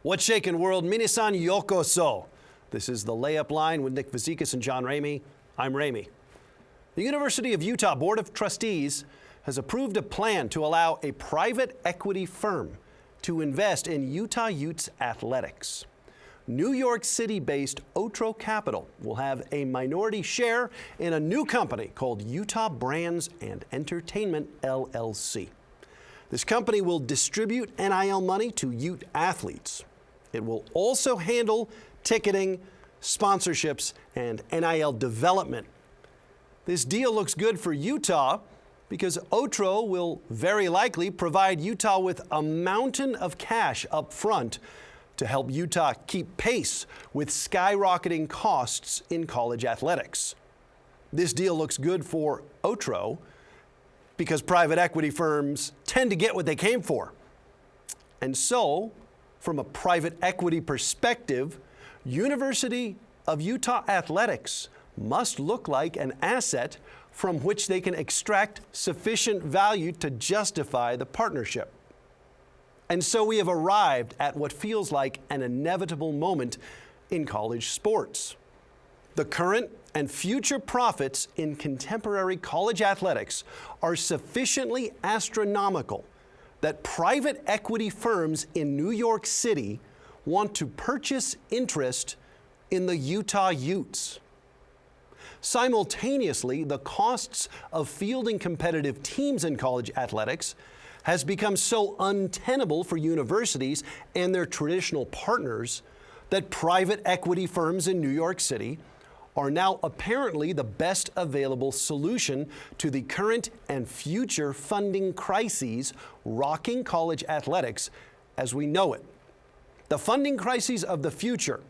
What's shaking, world? Minasan Yokoso. This is the Layup Line with Nick Vizikis and John Ramey. I'm Ramey. The University of Utah Board of Trustees has approved a plan to allow a private equity firm to invest in Utah Utes athletics. New York City-based Otro Capital will have a minority share in a new company called Utah Brands and Entertainment, LLC. This company will distribute NIL money to Ute athletes. It will also handle ticketing, sponsorships, and NIL development. This deal looks good for Utah because Otro will very likely provide Utah with a mountain of cash up front to help Utah keep pace with skyrocketing costs in college athletics. This deal looks good for Otro because private equity firms tend to get what they came for. And so, from a private equity perspective, University of Utah athletics must look like an asset from which they can extract sufficient value to justify the partnership. And so we have arrived at what feels like an inevitable moment in college sports. The current and future profits in contemporary college athletics are sufficiently astronomical that private equity firms in New York City want to purchase interest in the Utah Utes. Simultaneously, the costs of fielding competitive teams in college athletics has become so untenable for universities and their traditional partners that private equity firms in New York City are now apparently the best available solution to the current and future funding crises rocking college athletics as we know it. The funding crises of the future,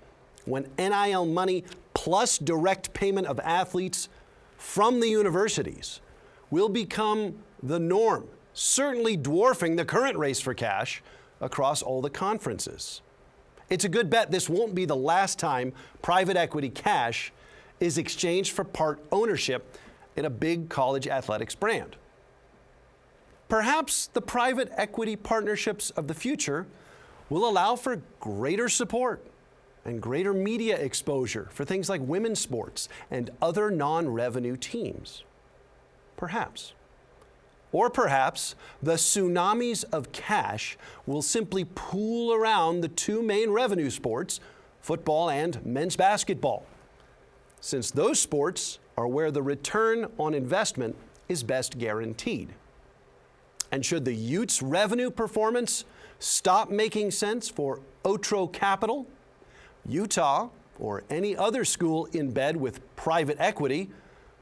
when NIL money plus direct payment of athletes from the universities will become the norm, certainly dwarfing the current race for cash across all the conferences. It's a good bet this won't be the last time private equity cash is exchanged for part ownership in a big college athletics brand. Perhaps the private equity partnerships of the future will allow for greater support and greater media exposure for things like women's sports and other non-revenue teams. Perhaps. Or perhaps the tsunamis of cash will simply pool around the two main revenue sports, football and men's basketball, since those sports are where the return on investment is best guaranteed. And should the Utes' revenue performance stop making sense for Otro Capital, Utah, or any other school in bed with private equity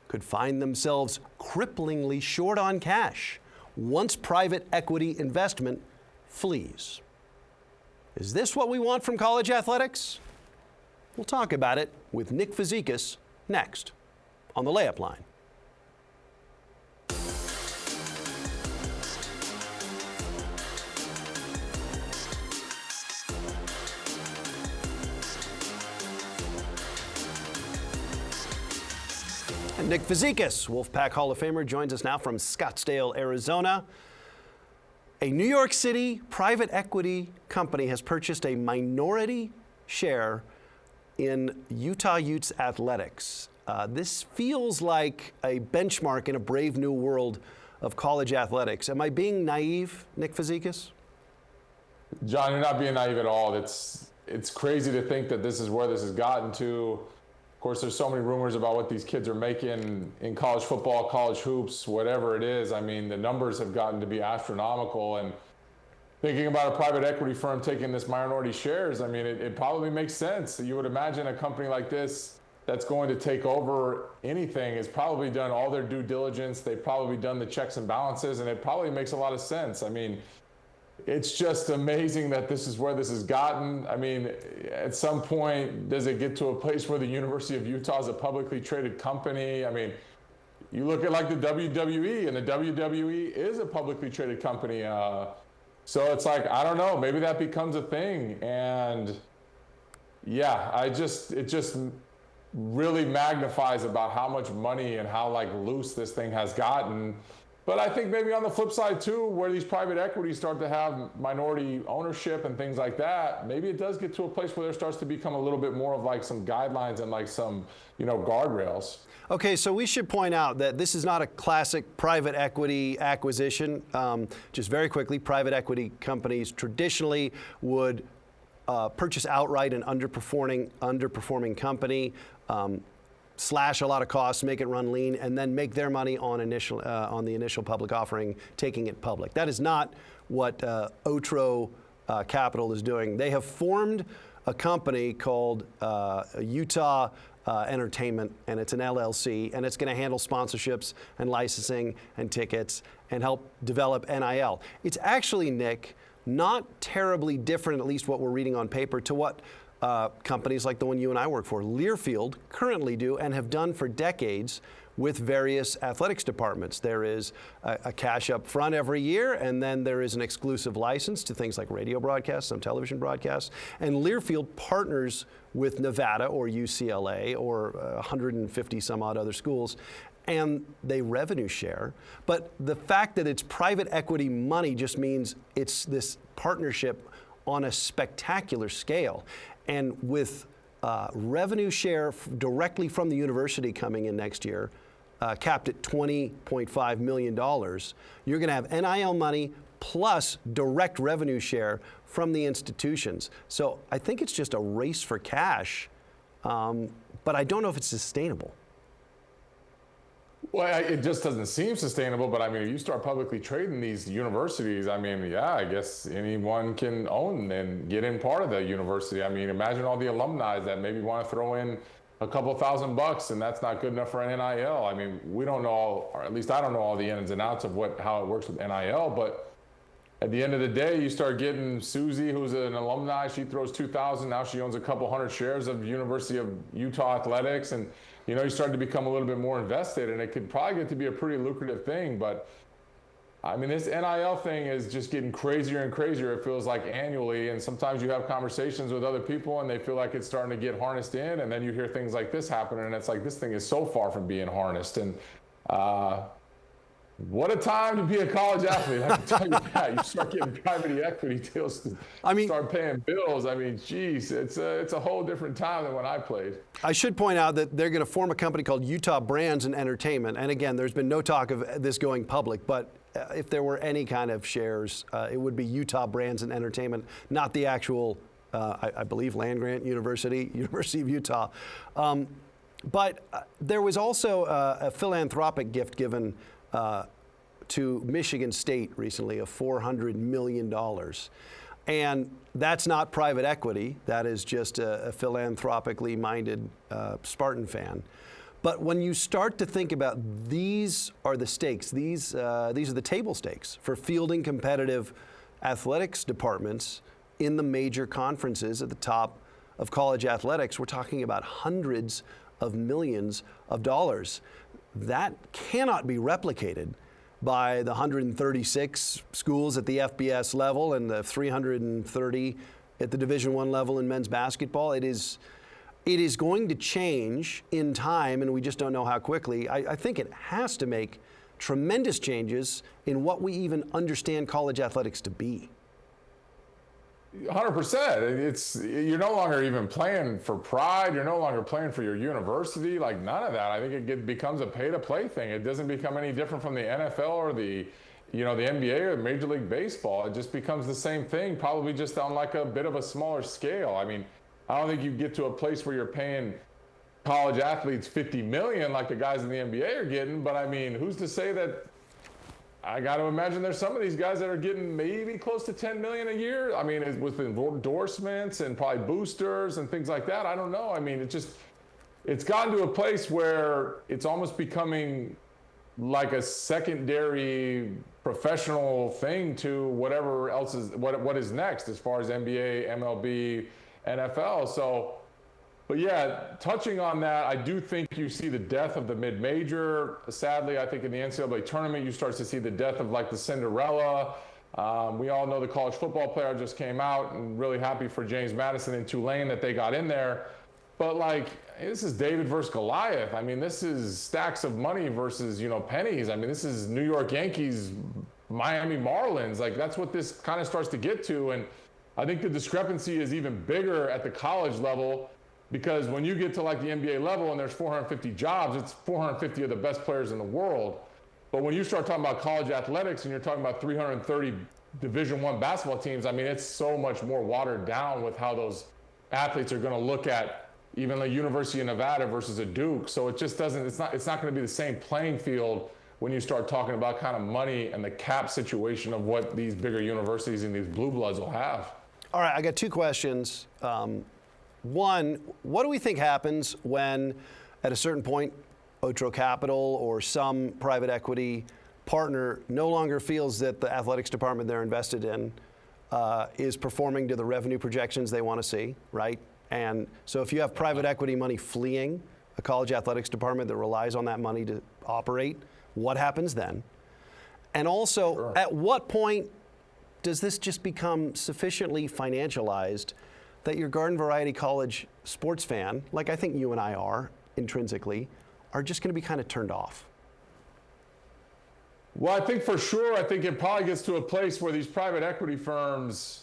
could find themselves cripplingly short on cash once private equity investment flees. Is this what we want from college athletics? We'll talk about it with Nick Vizikis next on the Layup Line. And Nick Vizikis, Wolfpack Hall of Famer, joins us now from Scottsdale, Arizona. A New York City private equity company has purchased a minority share in Utah Utes athletics. This feels like a benchmark in a brave new world of college athletics. Am I being naive, Nick Vizikis? John, you're not being naive at all. It's crazy to think that this is where this has gotten to. Of course, there's so many rumors about what these kids are making in college football, college hoops, whatever it is. I mean, the numbers have gotten to be astronomical. And thinking about a private equity firm taking this minority shares, I mean, it probably makes sense. You would imagine a company like this that's going to take over anything has probably done all their due diligence. They've probably done the checks and balances, and it probably makes a lot of sense. I mean, it's just amazing that this is where this has gotten. I mean, at some point, does it get to a place where the University of Utah is a publicly traded company? I mean, you look at like the WWE, and the WWE is a publicly traded company. So it's like, I don't know, maybe that becomes a thing. And yeah, it just really magnifies about how much money and how like loose this thing has gotten. But I think maybe on the flip side too, where these private equities start to have minority ownership and things like that, maybe it does get to a place where there starts to become a little bit more of like some guidelines and like some, guardrails. Okay, so we should point out that this is not a classic private equity acquisition. Just very quickly, private equity companies traditionally would purchase outright an underperforming company, slash a lot of costs, make it run lean, and then make their money on the initial public offering, taking it public. That is not what Otro Capital is doing. They have formed a company called Utah Entertainment, and it's an LLC, and it's going to handle sponsorships and licensing and tickets and help develop NIL. It's actually, Nick, not terribly different, at least what we're reading on paper, to what companies like the one you and I work for, Learfield, currently do and have done for decades with various athletics departments. There is a cash up front every year, and then there is an exclusive license to things like radio broadcasts, some television broadcasts. And Learfield partners with Nevada or UCLA or 150 some odd other schools, and they revenue share. But the fact that it's private equity money just means it's this partnership on a spectacular scale. And with revenue share directly from the university coming in next year, capped at $20.5 million, you're going to have NIL money plus direct revenue share from the institutions. So I think it's just a race for cash, but I don't know if it's sustainable. Well, it just doesn't seem sustainable, but I mean, if you start publicly trading these universities, I mean, yeah, I guess anyone can own and get in part of the university. I mean, imagine all the alumni that maybe want to throw in a couple $1,000, and that's not good enough for an NIL. I mean, we don't know, or at least I don't know all the ins and outs of how it works with NIL, but at the end of the day, you start getting Susie, who's an alumni, she throws 2,000, now she owns a couple hundred shares of University of Utah Athletics, and you start to become a little bit more invested, and it could probably get to be a pretty lucrative thing. But I mean, this NIL thing is just getting crazier and crazier, it feels like, annually. And sometimes you have conversations with other people and they feel like it's starting to get harnessed in, and then you hear things like this happen, and it's like, this thing is so far from being harnessed. And what a time to be a college athlete. I can tell you that. You start getting private equity deals to start paying bills. I mean, geez, it's a whole different time than when I played. I should point out that they're going to form a company called Utah Brands and Entertainment. And again, there's been no talk of this going public, but if there were any kind of shares, it would be Utah Brands and Entertainment, not the actual, I believe, land-grant University of Utah. But there was also a philanthropic gift given to Michigan State recently of $400 million. And that's not private equity. That is just a philanthropically minded Spartan fan. But when you start to think about these are the stakes, these are the table stakes for fielding competitive athletics departments in the major conferences at the top of college athletics, we're talking about hundreds of millions of dollars. That cannot be replicated by the 136 schools at the FBS level and the 330 at the Division I level in men's basketball. It is going to change in time, and we just don't know how quickly. I think it has to make tremendous changes in what we even understand college athletics to be. 100%. You're no longer even playing for pride. You're no longer playing for your university. Like, none of that. I think it becomes a pay-to-play thing. It doesn't become any different from the NFL or the NBA or Major League Baseball. It just becomes the same thing, probably just on like a bit of a smaller scale. I mean, I don't think you get to a place where you're paying college athletes $50 million like the guys in the NBA are getting. But I mean, who's to say that? I got to imagine there's some of these guys that are getting maybe close to $10 million a year. I mean, with endorsements and probably boosters and things like that. I don't know. I mean, it's gotten to a place where it's almost becoming like a secondary professional thing to whatever else is what is next as far as NBA, MLB, NFL. So, but yeah, touching on that, I do think you see the death of the mid-major. Sadly, I think in the NCAA tournament, you start to see the death of like the Cinderella. We all know the college football player just came out, and really happy for James Madison in Tulane that they got in there. But like, this is David versus Goliath. I mean, this is stacks of money versus, pennies. I mean, this is New York Yankees, Miami Marlins. Like, that's what this kind of starts to get to. And I think the discrepancy is even bigger at the college level, because when you get to like the NBA level and there's 450 jobs, it's 450 of the best players in the world. But when you start talking about college athletics and you're talking about 330 Division I basketball teams, I mean, it's so much more watered down with how those athletes are going to look at even the University of Nevada versus a Duke. So it just doesn't, it's not going to be the same playing field when you start talking about kind of money and the cap situation of what these bigger universities and these blue bloods will have. All right, I got two questions. One, what do we think happens when at a certain point Otro Capital or some private equity partner no longer feels that the athletics department they're invested in is performing to the revenue projections they want to see, right? And so if you have private equity money fleeing a college athletics department that relies on that money to operate, what happens then? And also, Sure. At what point does this just become sufficiently financialized that your garden variety college sports fan, like I think you and I are intrinsically, are just going to be kind of turned off? Well, I think for sure, I think it probably gets to a place where these private equity firms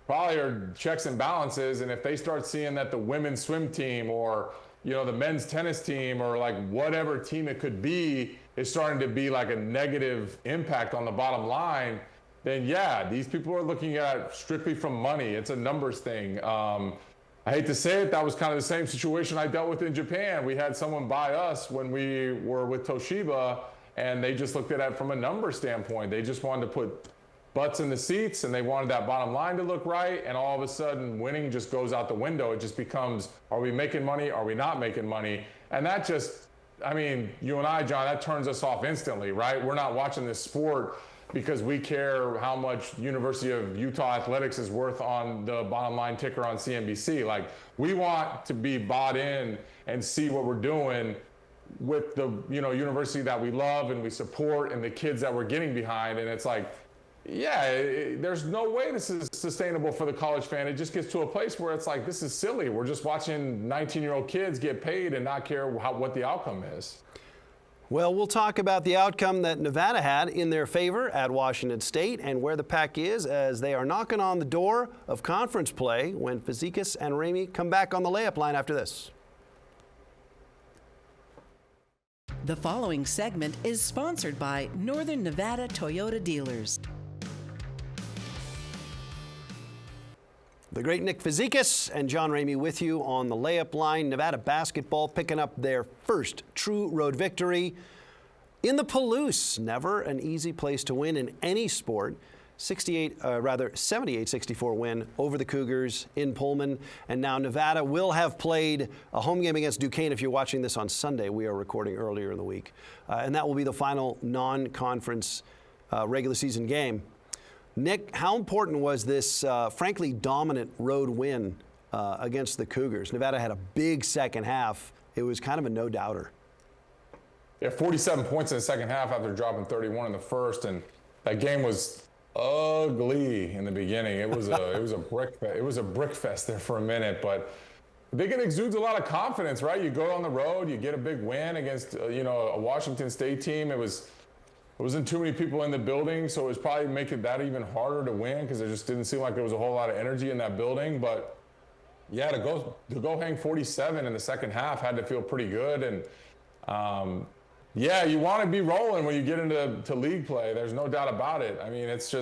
probably are checks and balances. And if they start seeing that the women's swim team or, the men's tennis team or like whatever team it could be is starting to be like a negative impact on the bottom line, then yeah, these people are looking at strictly from money. It's a numbers thing. I hate to say it, that was kind of the same situation I dealt with in Japan. We had someone buy us when we were with Toshiba, and they just looked at it from a number standpoint. They just wanted to put butts in the seats, and they wanted that bottom line to look right, and all of a sudden winning just goes out the window. It just becomes, are we making money? Are we not making money? And that just, you and I, John, that turns us off instantly, right? We're not watching this sport because we care how much University of Utah athletics is worth on the bottom line ticker on CNBC. Like, we want to be bought in and see what we're doing with the university that we love and we support and the kids that we're getting behind. And it's like, there's no way this is sustainable for the college fan. It just gets to a place where it's like, this is silly. We're just watching 19-year-old kids get paid and not care what the outcome is. Well, we'll talk about the outcome that Nevada had in their favor at Washington State and where the pack is as they are knocking on the door of conference play when Fazekas and Ramey come back on the layup line after this. The following segment is sponsored by Northern Nevada Toyota Dealers. The great Nick Fazekas and John Ramey with you on the layup line. Nevada basketball picking up their first true road victory in the Palouse. Never an easy place to win in any sport. 78-64 win over the Cougars in Pullman. And now Nevada will have played a home game against Duquesne. If you're watching this on Sunday, we are recording earlier in the week. And that will be the final non-conference regular season game. Nick, how important was this, frankly, dominant road win against the Cougars? Nevada had a big second half. It was kind of a no-doubter. Yeah, 47 points in the second half after dropping 31 in the first, and that game was ugly in the beginning. It was a brick fest there for a minute, but Big Ten exudes a lot of confidence, right? You go on the road, you get a big win against a Washington State team. It wasn't too many people in the building, so it was probably making that even harder to win because it just didn't seem like there was a whole lot of energy in that building. But yeah, to go hang 47 in the second half had to feel pretty good. And you want to be rolling when you get into league play. There's no doubt about it. I mean, it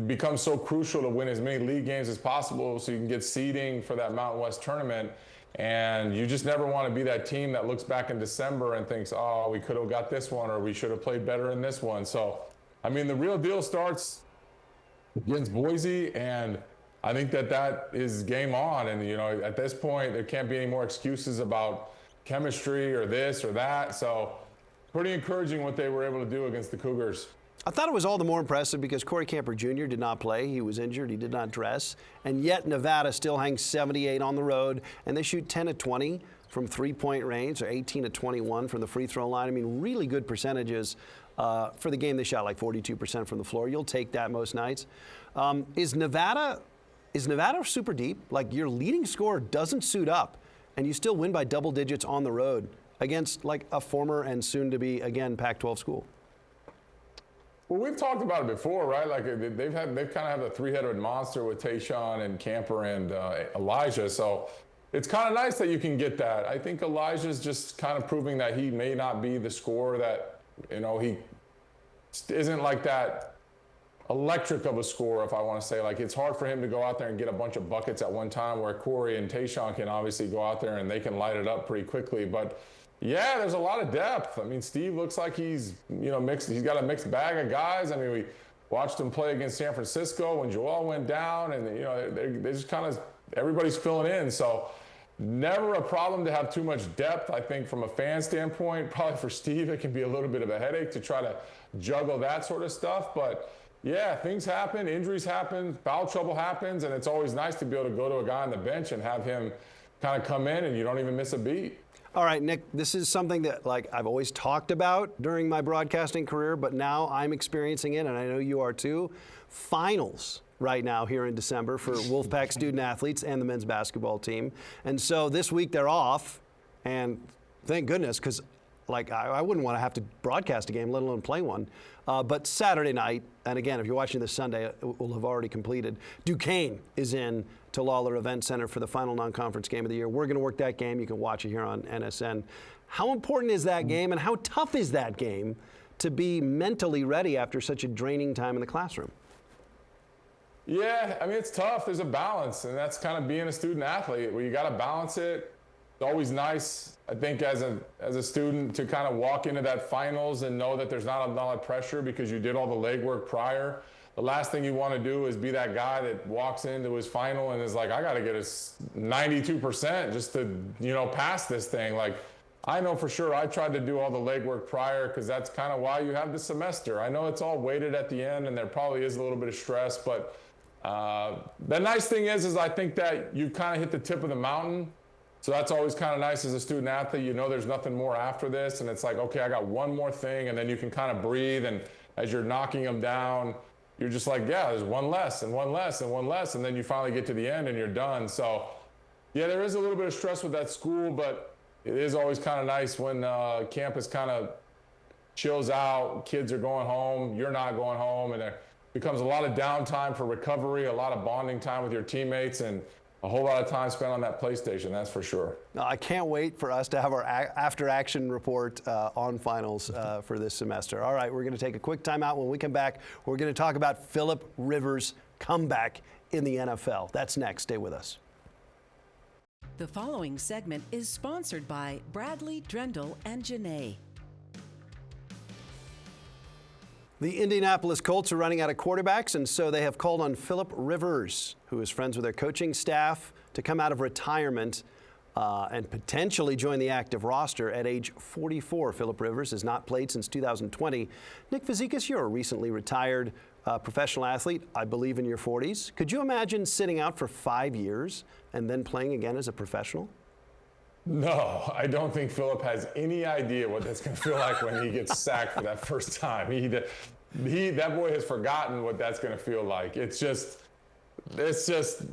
becomes so crucial to win as many league games as possible so you can get seeding for that Mountain West tournament. And you just never want to be that team that looks back in December and thinks, oh, we could have got this one or we should have played better in this one. So, I mean, the real deal starts against Boise, and I think that is game on. And, at this point, there can't be any more excuses about chemistry or this or that. So, pretty encouraging what they were able to do against the Cougars. I thought it was all the more impressive because Corey Camper Jr. did not play. He was injured. He did not dress. And yet Nevada still hangs 78 on the road, and they shoot 10 of 20 from three-point range, or 18 of 21 from the free throw line. I mean, really good percentages. For the game, they shot like 42% from the floor. You'll take that most nights. Is Nevada super deep? Like, your leading scorer doesn't suit up and you still win by double digits on the road against like a former and soon to be again Pac-12 school? Well, we've talked about it before, right? Like they've kind of have a three-headed monster with Tayshaun and Camper and Elijah. So it's kind of nice that you can get that. I think Elijah's just kind of proving that he may not be the scorer that, he isn't like that electric of a scorer, if I want to say. Like, it's hard for him to go out there and get a bunch of buckets at one time, where Corey and Tayshaun can obviously go out there and they can light it up pretty quickly. But yeah, there's a lot of depth. I mean, Steve looks like he's, mixed. He's got a mixed bag of guys. I mean, we watched him play against San Francisco when Joel went down, and they just kind of, everybody's filling in. So never a problem to have too much depth. I think from a fan standpoint, probably for Steve, it can be a little bit of a headache to try to juggle that sort of stuff. But yeah, things happen, injuries happen, foul trouble happens, and it's always nice to be able to go to a guy on the bench and have him kind of come in and you don't even miss a beat. All right, Nick, this is something that I've always talked about during my broadcasting career, but now I'm experiencing it, and I know you are too. Finals right now here in December for Wolfpack student athletes and the men's basketball team. And so this week they're off, and thank goodness, because I wouldn't want to have to broadcast a game, let alone play one. But Saturday night, and again, if you're watching this Sunday, it will have already completed. Duquesne is in to Lawler Event Center for the final non-conference game of the year. We're going to work that game. You can watch it here on NSN. How important is that game, and how tough is that game to be mentally ready after such a draining time in the classroom? Yeah, I mean, it's tough. There's a balance, and that's kind of being a student athlete, where you got to balance it. It's always nice, I think, as a student to kind of walk into that finals and know that there's not a lot of pressure because you did all the legwork prior. The last thing you want to do is be that guy that walks into his final and is like, I got to get a 92% just to, pass this thing. Like, I know for sure I tried to do all the legwork prior because that's kind of why you have the semester. I know it's all weighted at the end and there probably is a little bit of stress, but the nice thing is I think that you kind of hit the tip of the mountain. So that's always kind of nice as a student athlete. There's nothing more after this, and it's like, okay, I got one more thing, and then you can kind of breathe, and as you're knocking them down, you're just like, yeah, there's one less, and one less, and one less, and then you finally get to the end, and you're done. So, yeah, there is a little bit of stress with that school, but it is always kind of nice when campus kind of chills out, kids are going home, you're not going home, and there becomes a lot of downtime for recovery, a lot of bonding time with your teammates, and a whole lot of time spent on that PlayStation, that's for sure. I can't wait for us to have our after-action report on finals for this semester. All right, we're going to take a quick timeout. When we come back, we're going to talk about Philip Rivers' comeback in the NFL. That's next. Stay with us. The following segment is sponsored by Bradley, Drendel, and Janae. The Indianapolis Colts are running out of quarterbacks, and so they have called on Philip Rivers, who is friends with their coaching staff, to come out of retirement and potentially join the active roster at age 44. Philip Rivers has not played since 2020. Nick Fazekas, you're a recently retired professional athlete, I believe in your 40s. Could you imagine sitting out for 5 years and then playing again as a professional? No, I don't think Philip has any idea what that's going to feel like when he gets sacked for that first time. That boy has forgotten what that's going to feel like. It's just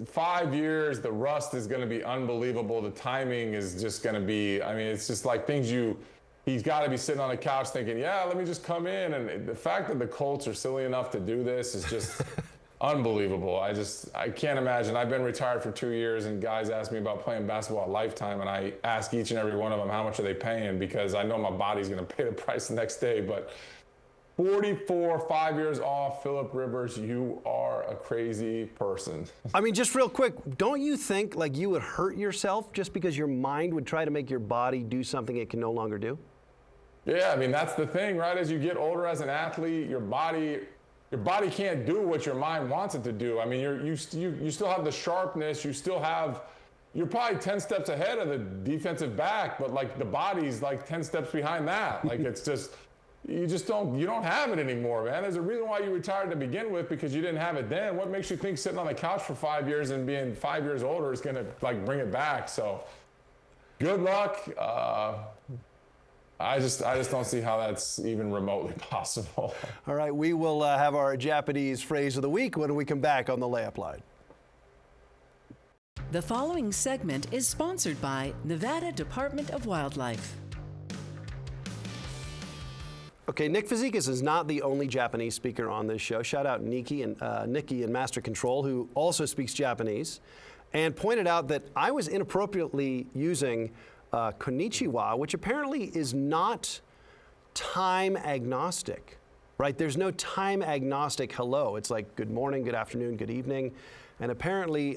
5 years. The rust is going to be unbelievable. The timing is just going to be, it's just like he's got to be sitting on the couch thinking, yeah, let me just come in. And the fact that the Colts are silly enough to do this is just unbelievable. I can't imagine. I've been retired for 2 years, and guys ask me about playing basketball at Lifetime, and I ask each and every one of them, how much are they paying? Because I know my body's going to pay the price the next day. But 44, 5 years off, Philip Rivers, you are a crazy person. Just real quick, don't you think you would hurt yourself just because your mind would try to make your body do something it can no longer do? Yeah, that's the thing, right? As you get older as an athlete, your body can't do what your mind wants it to do. You still have the sharpness. You're probably 10 steps ahead of the defensive back, but the body's 10 steps behind that. It's just, you don't have it anymore, man. There's a reason why you retired to begin with, because you didn't have it then. What makes you think sitting on the couch for 5 years and being 5 years older is going to bring it back? So good luck. I just don't see how that's even remotely possible. All right, we will have our Japanese phrase of the week when we come back on the Layup Line. The following segment is sponsored by Nevada Department of Wildlife. Okay, Nick Fazekas is not the only Japanese speaker on this show. Shout out Nikki in Master Control, who also speaks Japanese, and pointed out that I was inappropriately using konnichiwa, which apparently is not time agnostic, right? There's no time agnostic hello. It's like good morning, good afternoon, good evening. And apparently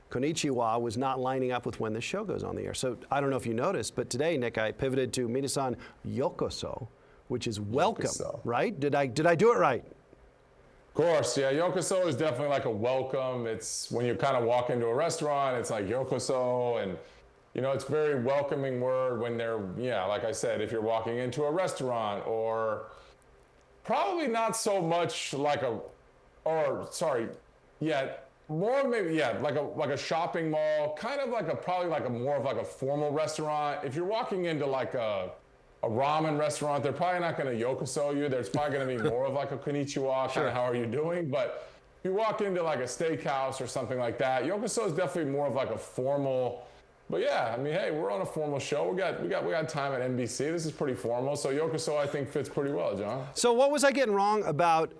konnichiwa was not lining up with when this show goes on the air. So I don't know if you noticed, but today, Nick, I pivoted to minasan yokoso, which is welcome, right? Did I do it right? Of course, yeah. Yokoso is definitely like a welcome. It's when you kind of walk into a restaurant, it's like Yokoso, and you know, it's a very welcoming word when they're, yeah, like I said, if you're walking into a restaurant, or probably not so much like more maybe, yeah, like a shopping mall, kind of like more of a formal restaurant. If you're walking into like a ramen restaurant, they're probably not going to yokoso you. There's probably going to be more of like a konnichiwa, kind of how are you doing? But if you walk into like a steakhouse or something like that, yokoso is definitely more of like a formal. But yeah, I mean, hey, we're on a formal show. We got time at NBC. This is pretty formal. So yokoso, I think, fits pretty well, John. So what was I getting wrong about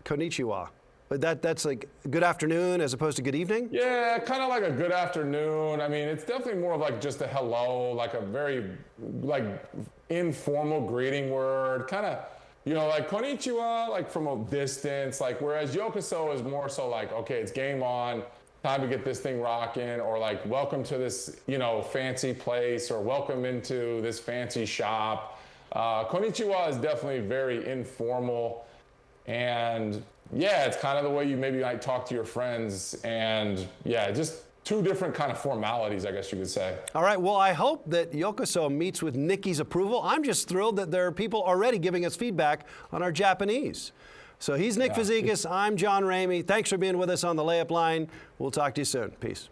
konnichiwa? That's like good afternoon as opposed to good evening? Yeah, kind of like a good afternoon. I mean, it's definitely more of like just a hello, like a very like informal greeting word. Kind of, you know, like konnichiwa, like from a distance. Like whereas yokoso is more so like, okay, it's game on, time to get this thing rocking, or like welcome to this, you know, fancy place, or welcome into this fancy shop. Konnichiwa is definitely very informal, and yeah, it's kind of the way you maybe might talk to your friends, and yeah, just two different kind of formalities, I guess you could say. All right, well, I hope that Yokoso meets with Nikki's approval. I'm just thrilled that there are people already giving us feedback on our Japanese. So he's Nick Fazekas, I'm John Ramey. Thanks for being with us on the Layup Line. We'll talk to you soon. Peace.